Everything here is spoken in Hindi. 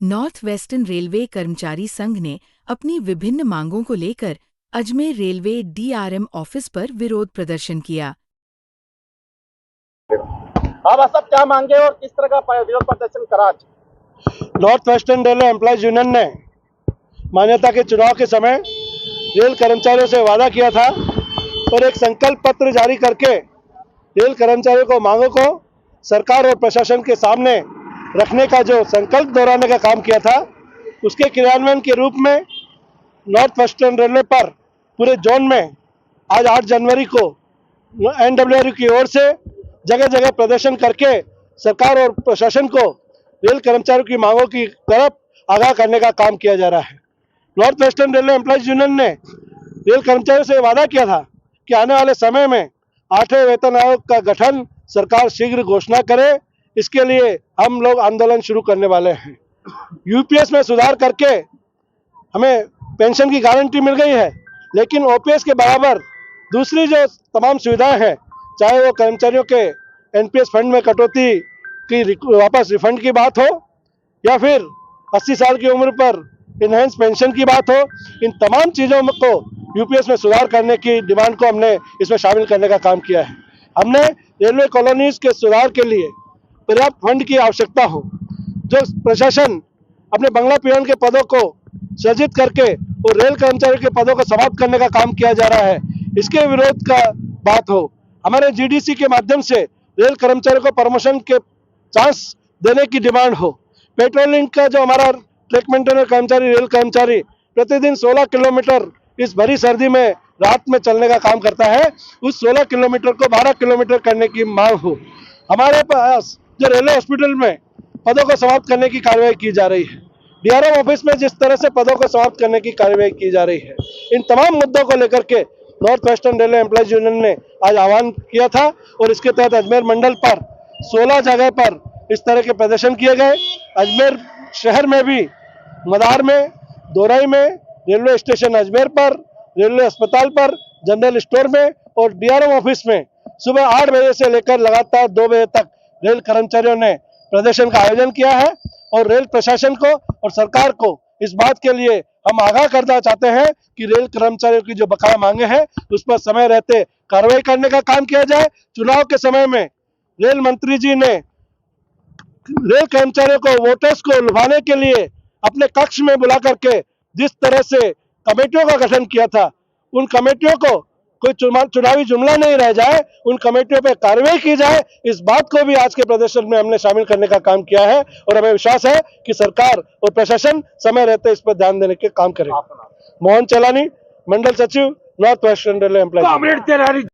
नॉर्थ वेस्टर्न रेलवे कर्मचारी संघ ने अपनी विभिन्न मांगों को लेकर अजमेर रेलवे डीआरएम ऑफिस पर विरोध प्रदर्शन किया। आप सब क्या मांगे और किस तरह का विरोध प्रदर्शन करा आज? North western railway employees union ने मान्यता के चुनाव के समय रेल कर्मचारियों से वादा किया था और एक संकल्प पत्र जारी करके रेल कर्मचारियों को मांगों को सरकार और प्रशासन के सामने रखने का जो संकल्प दोहराने का काम किया था, उसके क्रियान्वयन के रूप में नॉर्थ वेस्टर्न रेलवे पर पूरे जोन में आज 8 जनवरी को NWRU की ओर से जगह जगह प्रदर्शन करके सरकार और प्रशासन को रेल कर्मचारियों की मांगों की तरफ आगाह करने का काम किया जा रहा है। North western railway employees union ने रेल कर्मचारियों से वादा किया था कि आने वाले समय में 8वें वेतन आयोग का गठन सरकार शीघ्र घोषणा करे। इसके लिए हम लोग आंदोलन शुरू करने वाले हैं। यूपीएस में सुधार करके हमें पेंशन की गारंटी मिल गई है, लेकिन ओपीएस के बराबर दूसरी जो तमाम सुविधाएं हैं, चाहे वो कर्मचारियों के एनपीएस फंड में कटौती की वापस रिफंड की बात हो या फिर 80 साल की उम्र पर इनहेंस पेंशन की बात हो, इन तमाम चीज़ों को यूपीएस में सुधार करने की डिमांड को हमने इसमें शामिल करने का काम किया है। हमने रेलवे कॉलोनीज के सुधार के लिए पर्याप्त फंड की आवश्यकता हो, जो प्रशासन अपने बंगला पीएन के पदों को सृजित करके और रेल कर्मचारियों के पदों को समाप्त करने का काम किया जा रहा है, इसके विरोध का बात हो। हमारे जीडीसी के माध्यम से रेल कर्मचारियों को प्रमोशन के चांस देने की डिमांड हो। पेट्रोलिंग का जो हमारा ट्रैक मेंटेनर कर्मचारी, रेल कर्मचारी प्रतिदिन 16 किलोमीटर इस भरी सर्दी में रात में चलने का काम करता है, उस 16 किलोमीटर को 12 किलोमीटर करने की मांग हो। हमारे पास जो रेलवे हॉस्पिटल में पदों को समाप्त करने की कार्रवाई की जा रही है, डीआरएम ऑफिस में जिस तरह से पदों को समाप्त करने की कार्रवाई की जा रही है, इन तमाम मुद्दों को लेकर के north western railway employees union ने आज आह्वान किया था और इसके तहत अजमेर मंडल पर 16 जगह पर इस तरह के प्रदर्शन किए गए। अजमेर शहर में भी मदार में, दोराई में, रेलवे स्टेशन अजमेर पर, रेलवे अस्पताल पर, जनरल स्टोर में और डीआरएम ऑफिस में सुबह 8 बजे से लेकर लगातार 2 बजे तक रेल कर्मचारियों ने प्रदर्शन का आयोजन किया है और रेल प्रशासन को और सरकार को इस बात के लिए हम आगाह करना चाहते हैं कि रेल कर्मचारियों की जो बकाया मांगे हैं उस पर समय रहते कार्रवाई करने का काम किया जाए। चुनाव के समय में रेल मंत्री जी ने रेल कर्मचारियों को, वोटर्स को लुभाने के लिए अपने कक्ष में बुला करके जिस तरह से कमेटियों का गठन किया था, उन कमेटियों को कोई चुनावी जुमला नहीं रह जाए, उन कमेटियों पर कार्रवाई की जाए, इस बात को भी आज के प्रदर्शन में हमने शामिल करने का काम किया है और हमें विश्वास है कि सरकार और प्रशासन समय रहते इस पर ध्यान देने के काम करेगा। मोहन चलानी, मंडल सचिव, नॉर्थ वेस्टर्न रेलवे एम्प्लॉयज।